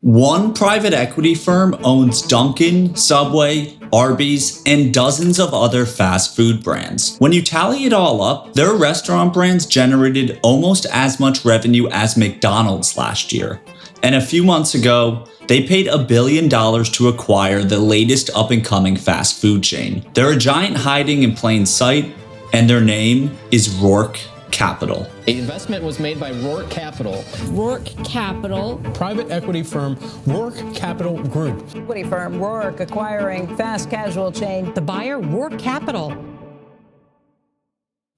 One private equity firm owns Dunkin', Subway, Arby's, and dozens of other fast food brands. When you tally it all up, their restaurant brands generated almost as much revenue as McDonald's last year. And a few months ago, they paid $1 billion to acquire the latest up-and-coming fast food chain. They're a giant hiding in plain sight, and their name is Roark Capital. The investment was made by Roark Capital. Roark Capital. Private equity firm Roark Capital Group. Equity firm Roark acquiring fast casual chain. The buyer, Roark Capital.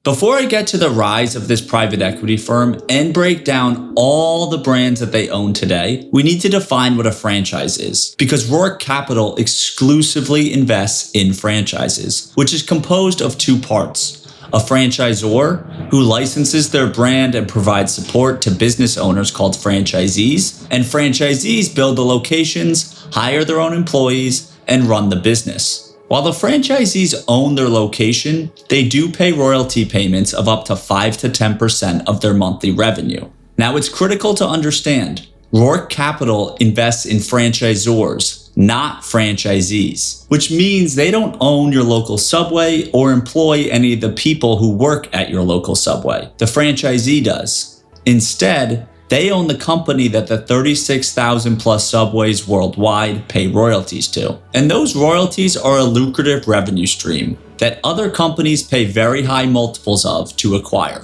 Before I get to the rise of this private equity firm and break down all the brands that they own today, we need to define what a franchise is, because Roark Capital exclusively invests in franchises, which is composed of two parts. A franchisor who licenses their brand and provides support to business owners called franchisees, and franchisees build the locations, hire their own employees, and run the business. While the franchisees own their location, they do pay royalty payments of up to 5 to 10% of their monthly revenue. Now, it's critical to understand, Roark Capital invests in franchisors, not franchisees, which means they don't own your local Subway or employ any of the people who work at your local Subway. The franchisee does. Instead, they own the company that the 36,000 plus Subways worldwide pay royalties to. And those royalties are a lucrative revenue stream that other companies pay very high multiples of to acquire.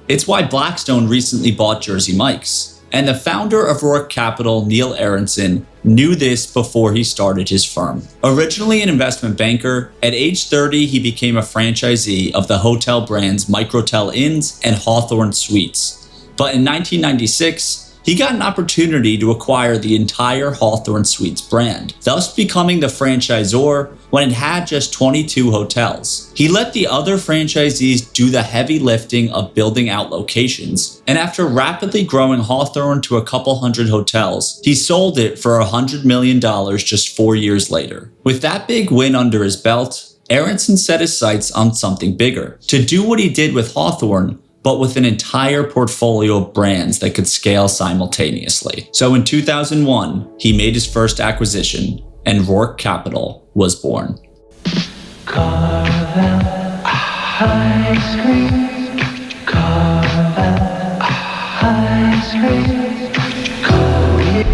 It's why Blackstone recently bought Jersey Mike's. And the founder of Roark Capital, Neil Aronson, knew this before he started his firm. Originally an investment banker, at age 30 he became a franchisee of the hotel brands Microtel Inns and Hawthorne Suites. But in 1996, he got an opportunity to acquire the entire Hawthorne Suites brand, thus becoming the franchisor when it had just 22 hotels. He let the other franchisees do the heavy lifting of building out locations, and after rapidly growing Hawthorne to a couple hundred hotels, he sold it for $100 million just 4 years later. With that big win under his belt, Aronson set his sights on something bigger, to do what he did with Hawthorne, but with an entire portfolio of brands that could scale simultaneously. So in 2001, he made his first acquisition, and Roark Capital was born. Carvel ice cream. Carvel ice cream.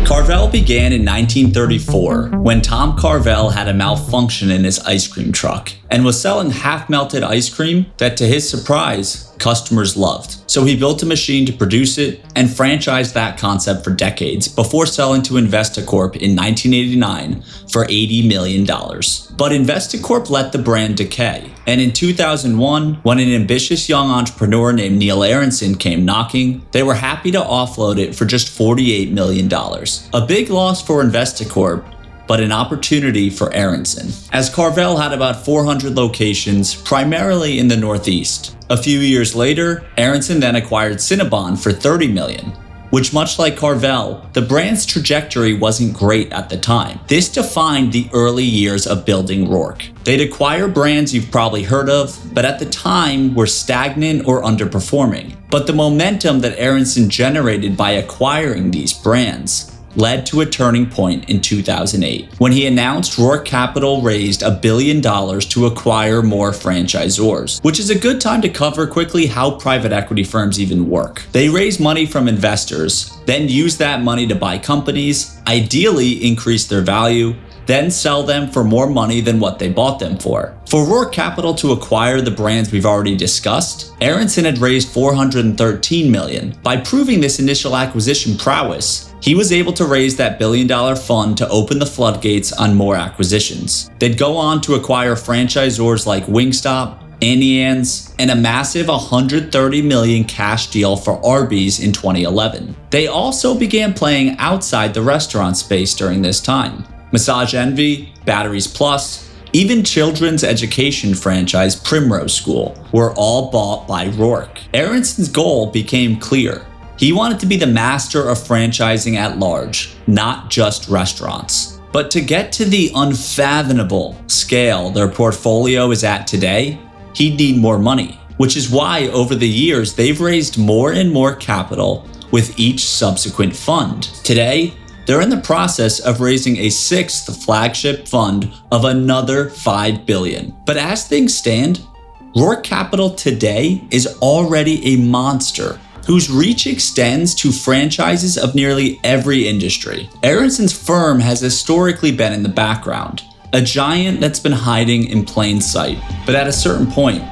Carvel began in 1934 when Tom Carvel had a malfunction in his ice cream truck and was selling half-melted ice cream that, to his surprise, customers loved. So he built a machine to produce it and franchised that concept for decades before selling to Investacorp in 1989 for $80 million. But Investacorp let the brand decay. And in 2001, when an ambitious young entrepreneur named Neil Aronson came knocking, they were happy to offload it for just $48 million. A big loss for Investacorp, but an opportunity for Aronson, as Carvel had about 400 locations, primarily in the Northeast. A few years later, Aronson then acquired Cinnabon for $30 million, which, much like Carvel, the brand's trajectory wasn't great at the time. This defined the early years of building Roark. They'd acquire brands you've probably heard of, but at the time were stagnant or underperforming. But the momentum that Aronson generated by acquiring these brands led to a turning point in 2008, when he announced Roark Capital raised $1 billion to acquire more franchisors, which is a good time to cover quickly how private equity firms even work. They raise money from investors, then use that money to buy companies, ideally increase their value, then sell them for more money than what they bought them for. For Roark Capital to acquire the brands we've already discussed, Aronson had raised $413 million. By proving this initial acquisition prowess, he was able to raise that $1 billion fund to open the floodgates on more acquisitions. They'd go on to acquire franchisors like Wingstop, Auntie Anne's, and a massive $130 million cash deal for Arby's in 2011. They also began playing outside the restaurant space during this time. Massage Envy, Batteries Plus, even children's education franchise Primrose School were all bought by Roark. Aronson's goal became clear. He wanted to be the master of franchising at large, not just restaurants. But to get to the unfathomable scale their portfolio is at today, he'd need more money, which is why over the years they've raised more and more capital with each subsequent fund. Today, they're in the process of raising a sixth flagship fund of another $5 billion. But as things stand, Roark Capital today is already a monster whose reach extends to franchises of nearly every industry. Aronson's firm has historically been in the background, a giant that's been hiding in plain sight. But at a certain point,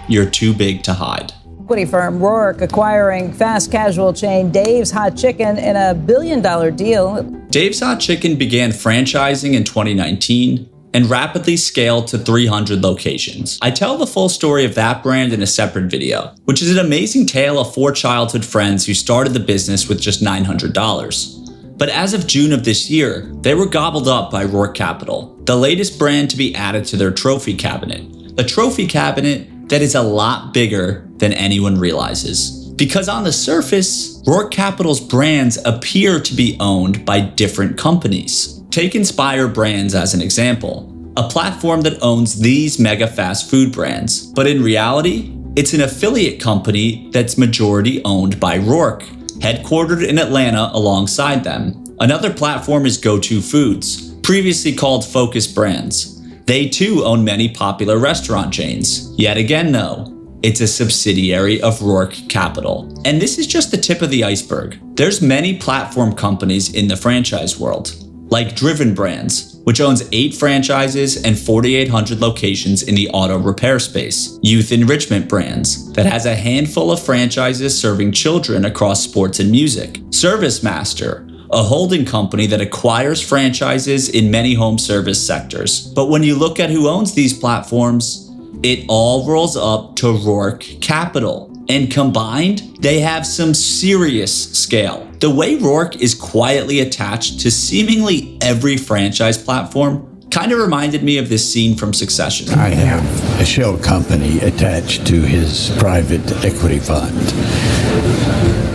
you're too big to hide. Equity firm Roark acquiring fast casual chain Dave's Hot Chicken in a $1 billion deal. Dave's Hot Chicken began franchising in 2019 and rapidly scaled to 300 locations. I tell the full story of that brand in a separate video, which is an amazing tale of 4 childhood friends who started the business with just $900. But as of June of this year, they were gobbled up by Roark Capital, the latest brand to be added to their trophy cabinet. A trophy cabinet that is a lot bigger than anyone realizes. Because on the surface, Roark Capital's brands appear to be owned by different companies. Take Inspire Brands as an example, a platform that owns these mega fast food brands. But in reality, it's an affiliate company that's majority owned by Roark, headquartered in Atlanta alongside them. Another platform is Go-To Foods, previously called Focus Brands. They too own many popular restaurant chains. Yet again though, it's a subsidiary of Roark Capital. And this is just the tip of the iceberg. There's many platform companies in the franchise world, like Driven Brands, which owns 8 franchises and 4,800 locations in the auto repair space. Youth Enrichment Brands, that has a handful of franchises serving children across sports and music. ServiceMaster, a holding company that acquires franchises in many home service sectors. But when you look at who owns these platforms, it all rolls up to Roark Capital. And combined, they have some serious scale. The way Roark is quietly attached to seemingly every franchise platform kind of reminded me of this scene from Succession. I have a shell company attached to his private equity fund.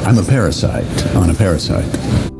I'm a parasite on a parasite.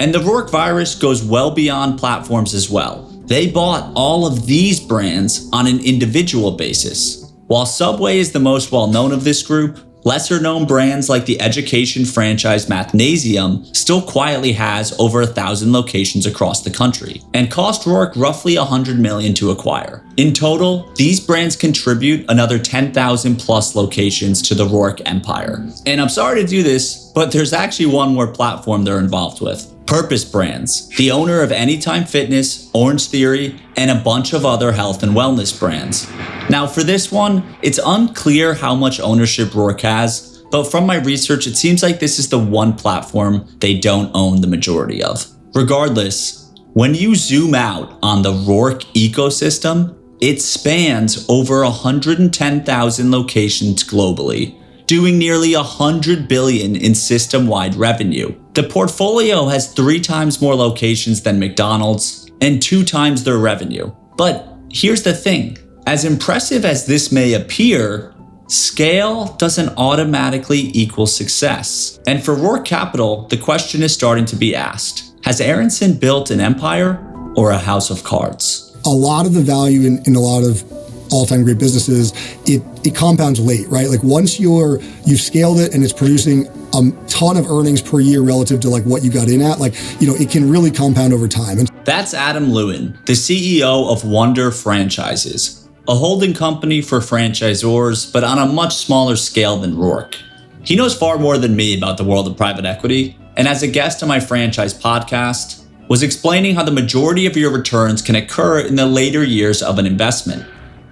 And the Roark virus goes well beyond platforms as well. They bought all of these brands on an individual basis. While Subway is the most well-known of this group, lesser-known brands like the education franchise Mathnasium still quietly has over 1,000 locations across the country and cost Roark roughly $100 million to acquire. In total, these brands contribute another 10,000 plus locations to the Roark empire. And I'm sorry to do this, but there's actually one more platform they're involved with. Purpose Brands, the owner of Anytime Fitness, Orange Theory, and a bunch of other health and wellness brands. Now for this one, it's unclear how much ownership Roark has, but from my research, it seems like this is the one platform they don't own the majority of. Regardless, when you zoom out on the Roark ecosystem, it spans over 110,000 locations globally, doing nearly $100 billion in system-wide revenue. The portfolio has 3 times more locations than McDonald's and 2 times their revenue. But here's the thing, as impressive as this may appear, scale doesn't automatically equal success. And for Roark Capital, the question is starting to be asked, has Aronson built an empire or a house of cards? A lot of the value in a lot of all-time great businesses, it compounds late, right? Like once you've scaled it and it's producing a ton of earnings per year relative to like what you got in at, like, you know, it can really compound over time. And that's Adam Lewin, the CEO of Wonder Franchises, a holding company for franchisors, but on a much smaller scale than Roark. He knows far more than me about the world of private equity, and as a guest on my franchise podcast, was explaining how the majority of your returns can occur in the later years of an investment,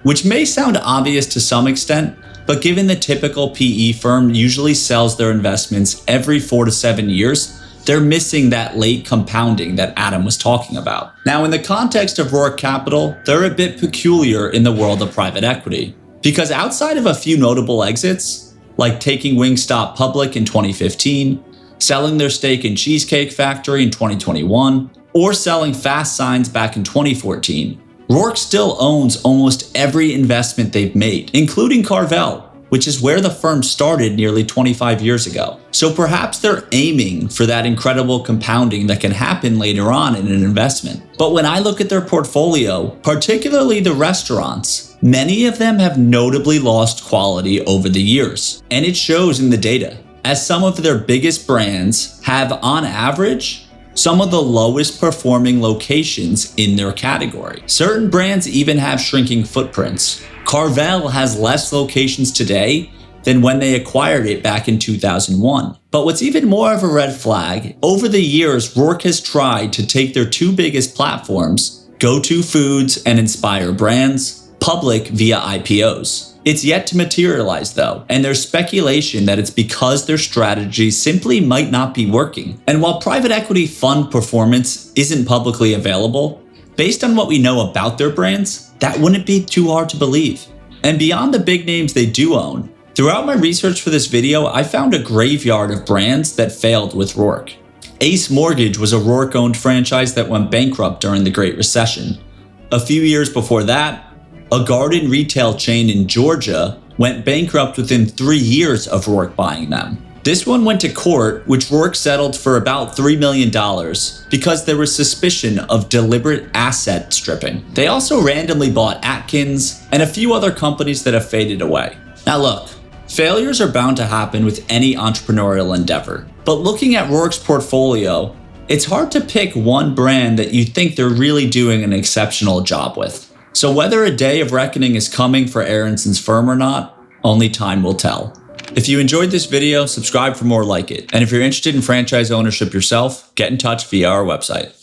which may sound obvious to some extent, but given the typical PE firm usually sells their investments every 4 to 7 years, they're missing that late compounding that Adam was talking about. Now, in the context of Roark Capital, they're a bit peculiar in the world of private equity, because outside of a few notable exits, like taking Wingstop public in 2015, selling their stake in Cheesecake Factory in 2021, or selling Fast Signs back in 2014, Roark still owns almost every investment they've made, including Carvel, which is where the firm started nearly 25 years ago. So perhaps they're aiming for that incredible compounding that can happen later on in an investment. But when I look at their portfolio, particularly the restaurants, many of them have notably lost quality over the years. And it shows in the data, as some of their biggest brands have, on average, some of the lowest performing locations in their category. Certain brands even have shrinking footprints. Carvel has less locations today than when they acquired it back in 2001. But what's even more of a red flag, over the years, Roark has tried to take their two biggest platforms, Go-To Foods and Inspire Brands, public via IPOs. It's yet to materialize though, and there's speculation that it's because their strategy simply might not be working. And while private equity fund performance isn't publicly available, based on what we know about their brands, that wouldn't be too hard to believe. And beyond the big names they do own, throughout my research for this video, I found a graveyard of brands that failed with Roark. Ace Mortgage was a Roark-owned franchise that went bankrupt during the Great Recession. A few years before that, a garden retail chain in Georgia went bankrupt within 3 years of Roark buying them. This one went to court, which Roark settled for about $3 million because there was suspicion of deliberate asset stripping. They also randomly bought Atkins and a few other companies that have faded away. Now look, failures are bound to happen with any entrepreneurial endeavor, but looking at Roark's portfolio, it's hard to pick one brand that you think they're really doing an exceptional job with. So whether a day of reckoning is coming for Aronson's firm or not, only time will tell. If you enjoyed this video, subscribe for more like it. And if you're interested in franchise ownership yourself, get in touch via our website.